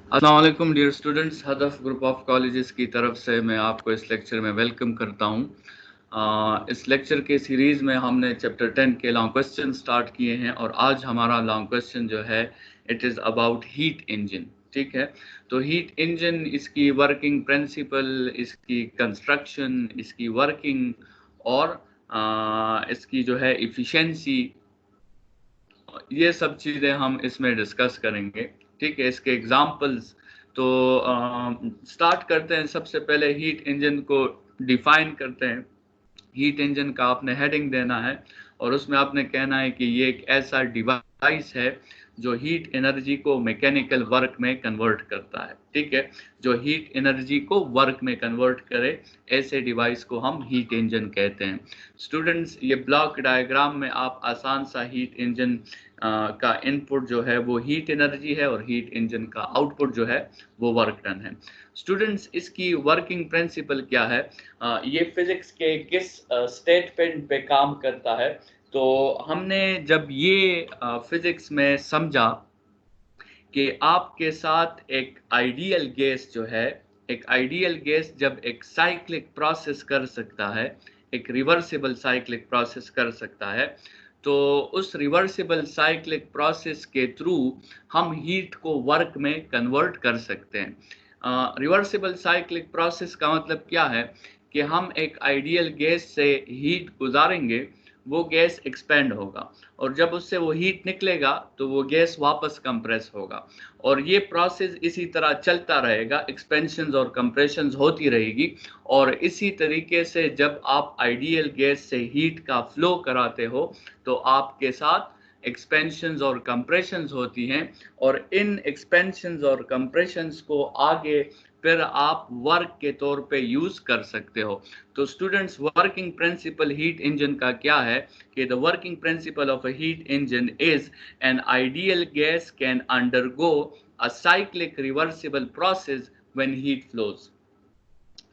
अस्सलाम वालेकुम dear students, Hadaf group of colleges की तरफ से मैं आपको इस लेक्चर में वेलकम करता हूँ। इस लेक्चर के सीरीज़ में हमने चैप्टर 10 के लॉन्ग क्वेश्चन स्टार्ट किए हैं और आज हमारा लॉन्ग क्वेश्चन जो है it is about heat engine. ठीक है, तो हीट इंजन, इसकी वर्किंग प्रिंसिपल, इसकी कंस्ट्रक्शन, इसकी वर्किंग और इसकी जो है इफ़िशेंसी, ये सब चीज़ें हम इसमें डिस्कस करेंगे। ठीक है, इसके एग्जाम्पल्स। तो स्टार्ट करते हैं। सबसे पहले हीट इंजन को डिफाइन करते हैं। हीट इंजन का आपने हेडिंग देना है और उसमें आपने कहना है कि ये एक ऐसा डिवाइस है जो हीट एनर्जी को मैकेनिकल वर्क में कन्वर्ट करता है। ठीक है, जो हीट एनर्जी को वर्क में कन्वर्ट करे, ऐसे डिवाइस को हम हीट इंजन कहते हैं। स्टूडेंट्स, ये ब्लॉक डायग्राम में आप आसान सा हीट इंजन का इनपुट जो है वो हीट एनर्जी है और हीट इंजन का आउटपुट जो है वो वर्क डन है। स्टूडेंट्स, इसकी वर्किंग प्रिंसिपल क्या है? ये फिजिक्स के किस स्टेटमेंट पे काम करता है? तो हमने जब ये फिजिक्स में समझा कि आपके साथ एक आइडियल गैस जो है, एक आइडियल गैस जब एक साइक्लिक प्रोसेस कर सकता है, एक रिवर्सिबल साइक्लिक प्रोसेस कर सकता है, तो उस रिवर्सिबल साइक्लिक प्रोसेस के थ्रू हम हीट को वर्क में कन्वर्ट कर सकते हैं। रिवर्सिबल साइक्लिक प्रोसेस का मतलब क्या है कि हम एक आइडियल गैस से हीट गुजारेंगे, वो गैस एक्सपेंड होगा और जब उससे वो हीट निकलेगा तो वो गैस वापस कंप्रेस होगा और ये प्रोसेस इसी तरह चलता रहेगा, एक्सपेंशंस और कंप्रेशंस होती रहेगी। और इसी तरीके से जब आप आइडियल गैस से हीट का फ्लो कराते हो तो आपके साथ एक्सपेंशंस और कंप्रेशंस होती हैं और इन एक्सपेंशंस और कंप्रेशंस को आगे फिर आप वर्क के तौर पे यूज कर सकते हो। तो students, working principle heat engine का क्या है कि the working principle of a heat engine is an ideal gas can undergo a cyclic reversible process when heat flows.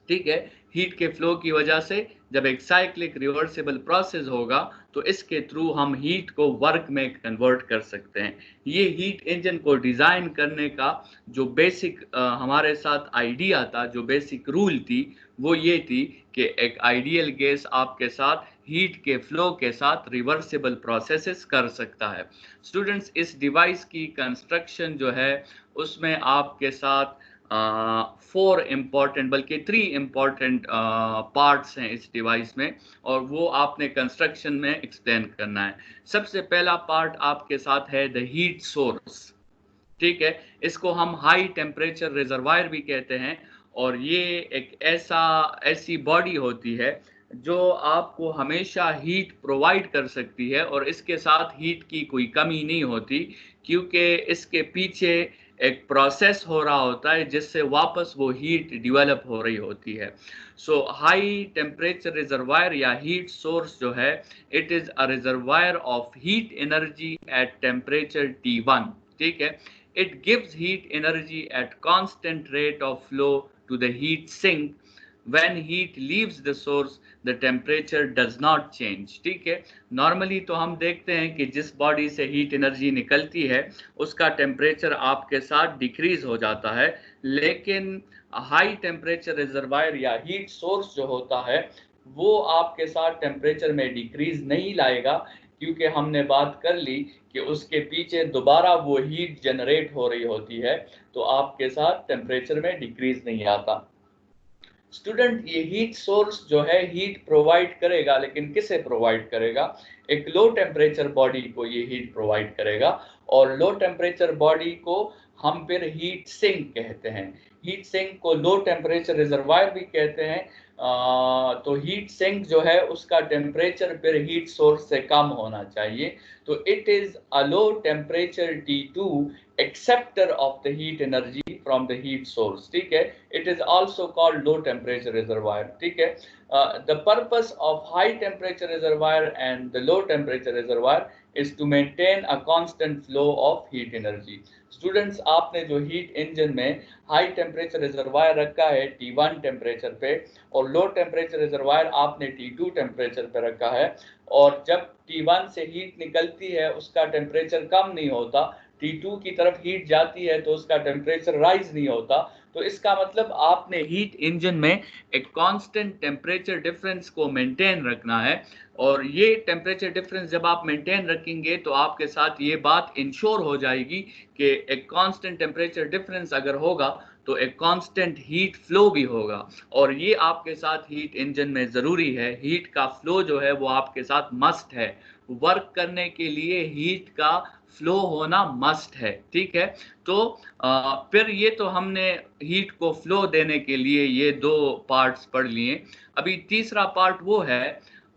ठीक है, हीट के फ्लो की वजह से जब एक साइक्लिक रिवर्सिबल प्रोसेस होगा तो इसके थ्रू हम हीट को वर्क में कन्वर्ट कर सकते हैं। ये हीट इंजन को डिज़ाइन करने का जो बेसिक हमारे साथ आइडिया था, जो बेसिक रूल थी, वो ये थी कि एक आइडियल गैस आपके साथ हीट के फ्लो के साथ रिवर्सिबल प्रोसेसेस कर सकता है। स्टूडेंट्स, इस डिवाइस की कंस्ट्रक्शन जो है उसमें आपके साथ 4 इम्पॉर्टेंट, बल्कि 3 इम्पॉर्टेंट पार्ट्स हैं इस डिवाइस में और वो आपने कंस्ट्रक्शन में एक्सप्लेन करना है। सबसे पहला पार्ट आपके साथ है द हीट सोर्स। ठीक है, इसको हम हाई टेम्परेचर रिजर्वायर भी कहते हैं और ये एक ऐसी बॉडी होती है जो आपको हमेशा हीट प्रोवाइड कर सकती है और इसके साथ हीट की कोई कमी नहीं होती, क्योंकि इसके पीछे एक प्रोसेस हो रहा होता है जिससे वापस वो हीट डेवलप हो रही होती है। सो हाई टेम्परेचर रिजर्वायर या हीट सोर्स जो है, it is a reservoir of heat energy at temperature T1। ठीक है, it gives heat energy at constant rate of flow to the heat sink. When heat leaves the source, the temperature does not change. ठीक है, normally तो हम देखते हैं कि जिस बॉडी से हीट एनर्जी निकलती है उसका टेम्परेचर आपके साथ डिक्रीज हो जाता है, लेकिन हाई टेम्परेचर रिजर्वायर या हीट सोर्स जो होता है वो आपके साथ टेम्परेचर में डिक्रीज नहीं लाएगा, क्योंकि हमने बात कर ली कि उसके पीछे दोबारा वो हीट जनरेट हो रही होती है, तो आपके साथ टेम्परेचर में डिक्रीज नहीं आता। स्टूडेंट, ये हीट सोर्स जो है हीट प्रोवाइड करेगा, लेकिन किसे प्रोवाइड करेगा? एक लो टेम्परेचर बॉडी को ये हीट प्रोवाइड करेगा और लो टेम्परेचर बॉडी को हम फिर हीट सिंक कहते हैं। हीट सिंक को लो टेम्परेचर रिजर्वायर भी कहते हैं। तो हीट सिंक जो है उसका टेम्परेचर फिर हीट सोर्स से कम होना चाहिए। तो it is a low temperature T2 acceptor of the heat energy from the heat source। ठीक है, it is also called low temperature reservoir। ठीक है, the purpose of high temperature reservoir and the low temperature reservoir is to maintain a constant flow of heat energy। Students, आपने जो heat engine में high temperature reservoir रखा है T1 temperature पे और low temperature reservoir आपने T2 temperature पे रखा है, और जब T1 से हीट निकलती है उसका टेम्परेचर कम नहीं होता, T2 की तरफ हीट जाती है तो उसका टेम्परेचर राइज नहीं होता। तो इसका मतलब आपने हीट इंजन में एक कांस्टेंट टेम्परेचर डिफरेंस को मेंटेन रखना है, और ये टेम्परेचर डिफरेंस जब आप मेंटेन रखेंगे तो आपके साथ ये बात इंश्योर हो जाएगी कि एक कांस्टेंट टेम्परेचर डिफरेंस अगर होगा तो एक कांस्टेंट हीट फ्लो भी होगा, और ये आपके साथ हीट इंजन में ज़रूरी है। हीट का फ्लो जो है वो आपके साथ मस्ट है, वर्क करने के लिए हीट का फ्लो होना मस्ट है, ठीक है। तो फिर ये तो हमने हीट को फ्लो देने के लिए ये दो पार्ट्स पढ़ लिए। अभी तीसरा पार्ट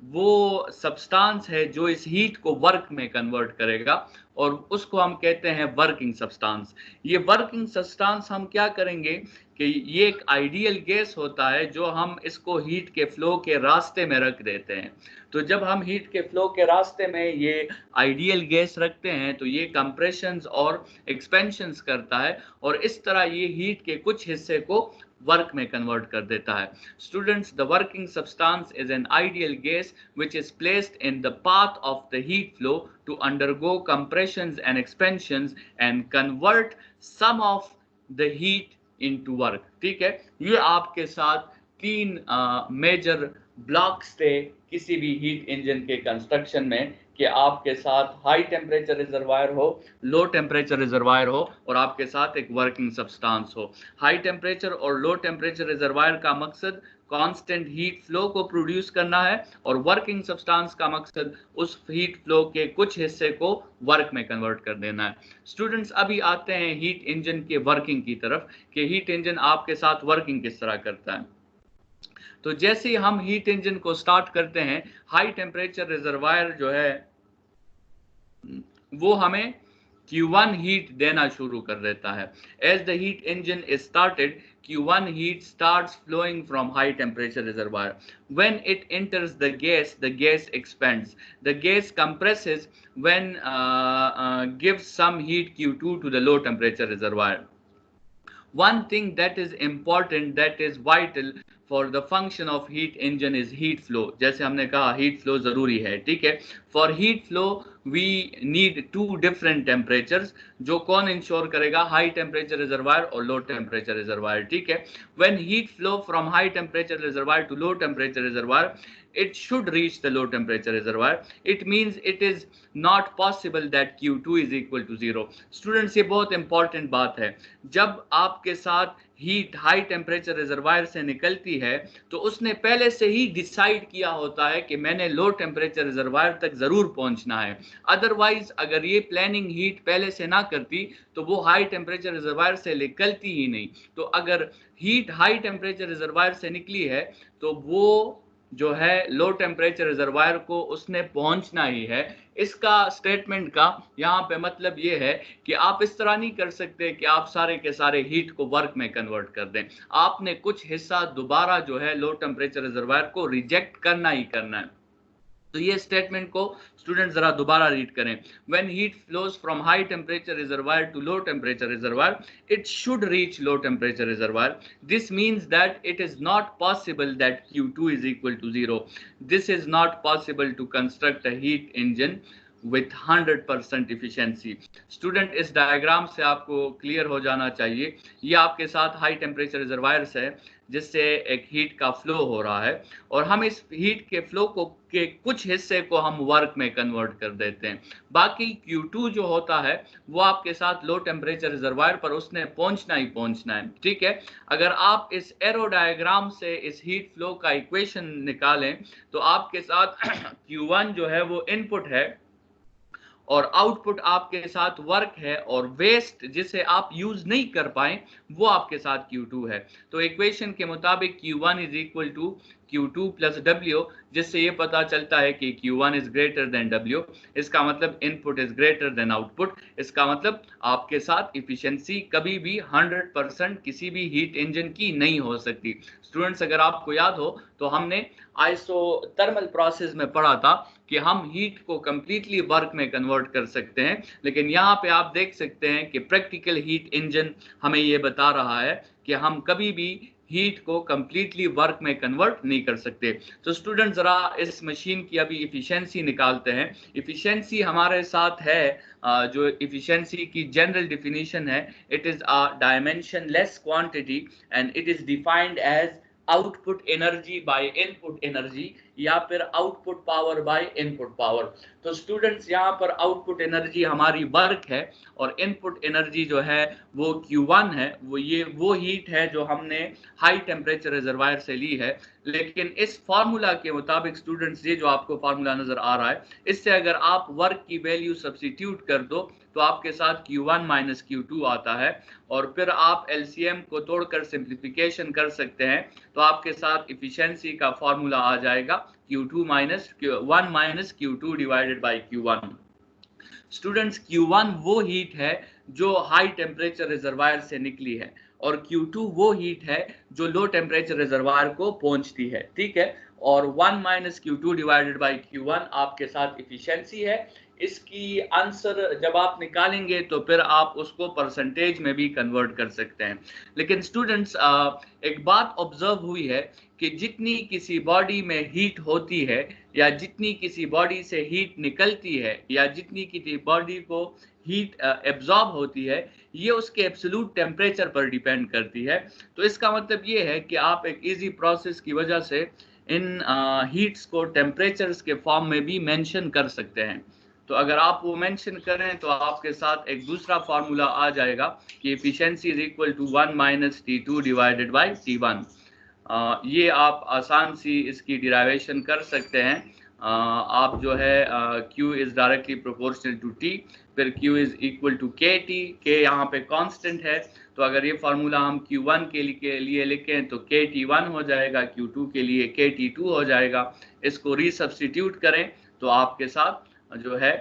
वो सब्सटेंस है जो इस हीट को वर्क में कन्वर्ट करेगा, और उसको हम कहते हैं वर्किंग सब्सटेंस। ये वर्किंग सब्सटेंस हम क्या करेंगे कि ये एक आइडियल गैस होता है जो हम इसको हीट के फ्लो के रास्ते में रख देते हैं। तो जब हम हीट के फ्लो के रास्ते में ये आइडियल गैस रखते हैं तो ये कंप्रेशंस और एक्सपेंशंस करता है, और इस तरह ये हीट के कुछ हिस्से को वर्क में कन्वर्ट कर देता है। Students, the working substance is an ideal gas which is placed in the path of the heat flow to undergo compressions and expansions and convert some of the heat into work। ठीक है, ये आपके साथ तीन major blocks थे किसी भी heat engine के कंस्ट्रक्शन में, कि आपके साथ हाई टेम्परेचर रिजर्वायर हो, लो टेम्परेचर रिजर्वायर हो, और आपके साथ एक वर्किंग सब्सटेंस हो। हाई टेम्परेचर और लो टेम्परेचर रिजर्वायर का मकसद कांस्टेंट हीट फ्लो को प्रोड्यूस करना है, और वर्किंग सब्सटेंस का मकसद उस हीट फ्लो के कुछ हिस्से को वर्क में कन्वर्ट कर देना है। स्टूडेंट्स, अभी आते हैं हीट इंजन के वर्किंग की तरफ, कि हीट इंजन आपके साथ वर्किंग किस तरह करता है। तो जैसे ही हम हीट इंजन को स्टार्ट करते हैं, हाई टेम्परेचर रिजर्वायर जो है वो हमें Q1 हीट देना शुरू कर देता है। As the heat engine is started, Q1 heat starts flowing from high temperature reservoir. When it enters the gas expands. The gas compresses when gives some heat Q2 to the low temperature reservoir. One thing that is important, that is vital for the function of heat engine is heat flow। जैसे हमने कहा heat flow जरूरी है, ठीक है। For heat flow we need two different temperatures, जो कौन ensure करेगा, हाई टेम्परेचर रिजर्वायर और लो टेम्परेचर रिजर्वायर, ठीक है। When heat flow from high temperature reservoir to low temperature reservoir, it should reach the low temperature reservoir. It means it is not possible that Q2 is equal to 0। Students, ये बहुत important बात है। जब आपके साथ heat high temperature reservoir से निकलती है तो उसने पहले से ही डिसाइड किया होता है कि मैंने लो टेम्परेचर रिजर्वायर तक जरूर पहुंचना है। अदरवाइज अगर ये प्लानिंग हीट पहले से ना करती तो वो हाई टेम्परेचर रिजर्वायर से निकलती ही नहीं। तो अगर हीट हाई टेम्परेचर रिजर्वायर से निकली है तो वो जो है लो टेम्परेचर रिजर्वायर को उसने पहुंचना ही है। इसका स्टेटमेंट का यहाँ पे मतलब ये है कि आप इस तरह नहीं कर सकते कि आप सारे के सारे हीट को वर्क में कन्वर्ट कर दें। आपने कुछ हिस्सा दोबारा जो है लो टेम्परेचर रिजर्वायर को रिजेक्ट करना ही करना है। तो ये स्टेटमेंट को स्टूडेंट जरा दोबारा रीड करें। When heat flows from high temperature reservoir to low temperature reservoir, it should reach low temperature reservoir. This means that it is not possible that Q2 is equal to 0. This is not possible to construct a heat engine with 100% efficiency। Student, इस diagram से आपको clear हो जाना चाहिए, ये आपके साथ high temperature reservoirs है जिससे एक हीट का फ्लो हो रहा है, और हम इस हीट के फ्लो को के कुछ हिस्से को हम वर्क में कन्वर्ट कर देते हैं। बाकी Q2 जो होता है वो आपके साथ लो टेम्परेचर रिजर्वायर पर उसने पहुंचना ही पहुंचना है, ठीक है। अगर आप इस एरो डायग्राम से इस हीट फ्लो का इक्वेशन निकालें तो आपके साथ Q1 जो है वो इनपुट है और आउटपुट आपके साथ वर्क है, और वेस्ट जिसे आप यूज नहीं कर पाए वो आपके साथ Q2 है। तो इक्वेशन के मुताबिक Q1 is equal to Q2 plus W, जिससे ये पता चलता है कि Q1 is greater then W। इसका मतलब input is greater than output. इसका मतलब आपके साथ इफिशिएंसी कभी भी 100% किसी भी हीट इंजन की नहीं हो सकती। स्टूडेंट्स, अगर आपको याद हो तो हमने आइसोथर्मल प्रोसेस में पढ़ा था कि हम हीट को कंप्लीटली वर्क में कन्वर्ट कर सकते हैं, लेकिन यहाँ पे आप देख सकते हैं कि प्रैक्टिकल हीट इंजन हमें ये बता रहा है कि हम कभी भी हीट को कंप्लीटली वर्क में कन्वर्ट नहीं कर सकते। तो स्टूडेंट जरा इस मशीन की अभी इफिशिएंसी निकालते हैं। इफिशिएंसी हमारे साथ है, जो इफिशिएंसी की जनरल डिफिनीशन है, it is a dimensionless quantity and it is defined as output energy by input energy या फिर output power by input power. तो स्टूडेंट्स यहाँ पर आउटपुट एनर्जी हमारी वर्क है और इनपुट एनर्जी जो है वो Q1 है। वो हीट है जो हमने हाई टेम्परेचर रिजर्वायर से ली है। लेकिन इस फार्मूला के मुताबिक स्टूडेंट्स, ये जो आपको फार्मूला नजर आ रहा है, इससे अगर आप वर्क की वैल्यू सब्स्टिट्यूट कर दो तो आपके साथ Q1 माइनस Q2 आता है और फिर आप LCM को तोड़कर सिंप्लीफिकेशन कर सकते हैं तो आपके साथ इफिशिएंसी का फार्मूला आ जाएगा Q2 minus Q1 minus Q2 divided by Q1। Students, Q1 वो हीट है जो हाई टेम्परेचर रिजर्वायर से निकली है और Q2 वो हीट है जो लो टेम्परेचर रिजर्वायर को पहुंचती है, ठीक है। और 1 minus Q2 divided by Q1 आपके साथ इफिशिएंसी है। इसकी आंसर जब आप निकालेंगे तो फिर आप उसको परसेंटेज में भी कन्वर्ट कर सकते हैं। लेकिन स्टूडेंट्स, एक बात ऑब्जर्व हुई है कि जितनी किसी बॉडी में हीट होती है या जितनी किसी बॉडी से हीट निकलती है या जितनी किसी बॉडी को हीट एब्जॉर्ब होती है, ये उसके एब्सोल्यूट टेम्परेचर पर डिपेंड करती है। तो इसका मतलब ये है कि आप एक इजी प्रोसेस की वजह से इन हीट्स को टेम्परेचर्स के फॉर्म में भी मेंशन कर सकते हैं। तो अगर आप वो मेंशन करें तो आपके साथ एक दूसरा फार्मूला आ जाएगा कि efficiency is equal to 1 minus T2 divided by T1। ये आप आसान सी इसकी डिराइवेशन कर सकते हैं। आप जो है Q is directly proportional to T, फिर Q is equal to KT, K यहाँ पे कांस्टेंट है। तो अगर ये फार्मूला हम Q1 के लिए लिखें तो KT1 हो जाएगा, Q2 के लिए KT2 हो जाएगा। इसको रीसब्स्टिट्यूट करें तो आपके साथ जो है,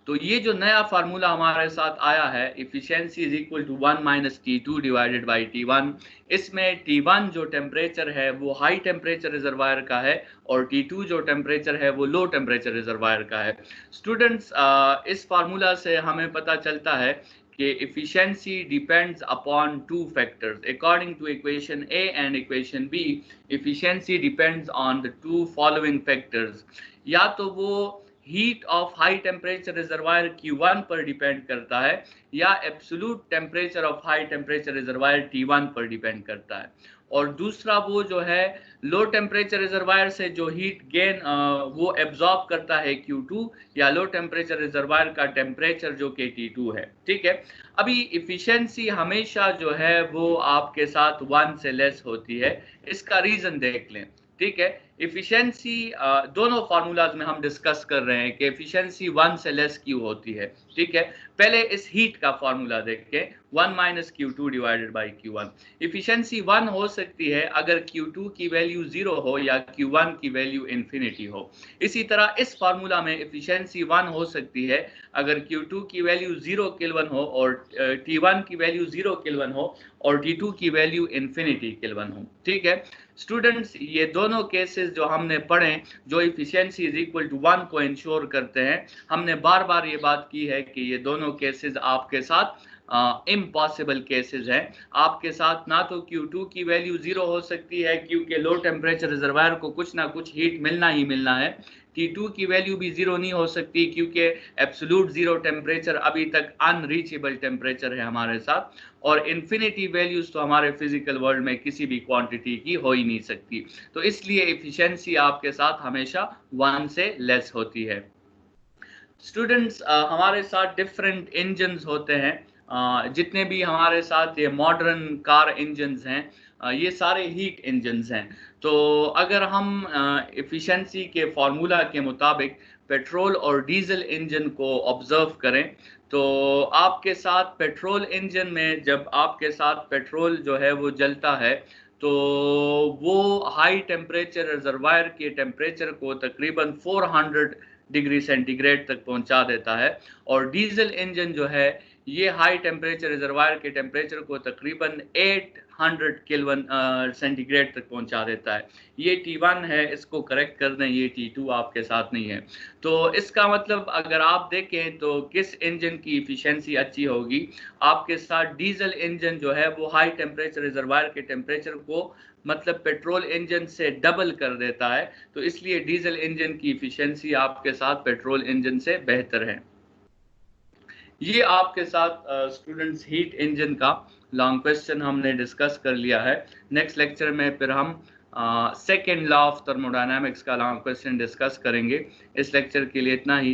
तो ये जो नया फार्मूला हमारे साथ आया है, efficiency is equal to 1 minus T2 divided by T1। इसमें T1 जो टेम्परेचर है वो हाई टेम्परेचर रिजर्वायर का है और T2 जो टेम्परेचर है वो लो टेम्परेचर रिजर्वायर का है। स्टूडेंट्स, इस फार्मूला से हमें पता चलता है कि efficiency depends upon two factors. According to equation A and equation B, efficiency depends on the two following factors. या तो वो heat of high temperature reservoir Q1 पर डिपेंड करता है या absolute temperature of high temperature reservoir T1 पर depend करता है। और दूसरा वो जो है लो टेम्परेचर रिजर्वायर से जो हीट गेन वो एब्जॉर्ब करता है Q2 या लो टेम्परेचर रिजर्वायर का टेम्परेचर जो कि T2 है, ठीक है। अभी इफिशिएंसी हमेशा जो है वो आपके साथ 1 से लेस होती है। इसका रीजन देख लें, ठीक है। इफिशिएंसी दोनों फार्मूलाज में हम डिस्कस कर रहे हैं कि इफिशिएंसी 1 से लेस क्यों होती है, ठीक है। पहले इस हीट का फार्मूला देखें, 1 minus Q2 divided by Q1। Efficiency 1 हो सकती है अगर Q2 की वैल्यू 0 हो या Q1 की वैल्यू इन्फिनिटी हो। इसी तरह इस फार्मूला में इफिशिएंसी 1 हो सकती है अगर Q2 की वैल्यू 0 केल्विन हो और T1 की वैल्यू 0 केल्विन हो और T2 की वैल्यू इन्फिनिटी केल्विन हो, ठीक है। स्टूडेंट्स, ये दोनों केसेस जो हमने पढ़े जो इफिशिएंसी इज इक्वल टू 1 को इंश्योर करते हैं, हमने बार बार ये बात की है कि ये दोनों केसेस आपके साथ इम्पॉसिबल केसेस हैं। आपके साथ ना तो Q2 की वैल्यू 0 हो सकती है क्योंकि लो टेम्परेचर रिजर्वायर को कुछ ना कुछ हीट मिलना ही मिलना है। T2 की वैल्यू भी 0 नहीं हो सकती क्योंकि एब्सोल्यूट 0 टेम्परेचर अभी तक अनरीचेबल टेम्परेचर है हमारे साथ। और इन्फिनिटी वैल्यूज तो हमारे फिजिकल वर्ल्ड में किसी भी क्वांटिटी की हो ही नहीं सकती। तो इसलिए एफिशिएंसी आपके साथ हमेशा 1 से लेस होती है। स्टूडेंट्स, हमारे साथ डिफरेंट इंजन्स होते हैं। जितने भी हमारे साथ ये मॉडर्न कार इंजन्स हैं, ये सारे हीट इंजन्स हैं। तो अगर हम एफिशिएंसी के फार्मूला के मुताबिक पेट्रोल और डीजल इंजन को ऑब्जर्व करें तो आपके साथ पेट्रोल इंजन में जब आपके साथ पेट्रोल जो है वो जलता है तो वो हाई टेम्परेचर रिजर्वायर के टेम्परेचर को तकरीबन 400 डिग्री सेंटीग्रेड तक पहुंचा देता है। और डीजल इंजन जो है ये हाई टेम्परेचर रिजर्वायर के टेम्परेचर को तकरीबन 800 केल्विन सेंटीग्रेड तक पहुंचा देता है। ये T1 है, इसको करेक्ट कर दें, ये T2 आपके साथ नहीं है। तो इसका मतलब अगर आप देखें तो किस इंजन की एफिशिएंसी अच्छी होगी, आपके साथ डीजल इंजन जो है वो हाई टेम्परेचर रिजर्वायर के टेम्परेचर को मतलब पेट्रोल इंजन से डबल कर देता है, तो इसलिए डीजल इंजन की एफिशिएंसी आपके साथ पेट्रोल इंजन से बेहतर है। ये आपके साथ स्टूडेंट्स हीट इंजन का लॉन्ग क्वेश्चन हमने डिस्कस कर लिया है। नेक्स्ट लेक्चर में फिर हम सेकेंड लॉ ऑफ थर्मोडायनामिक्स का लॉन्ग क्वेश्चन डिस्कस करेंगे। इस लेक्चर के लिए इतना ही।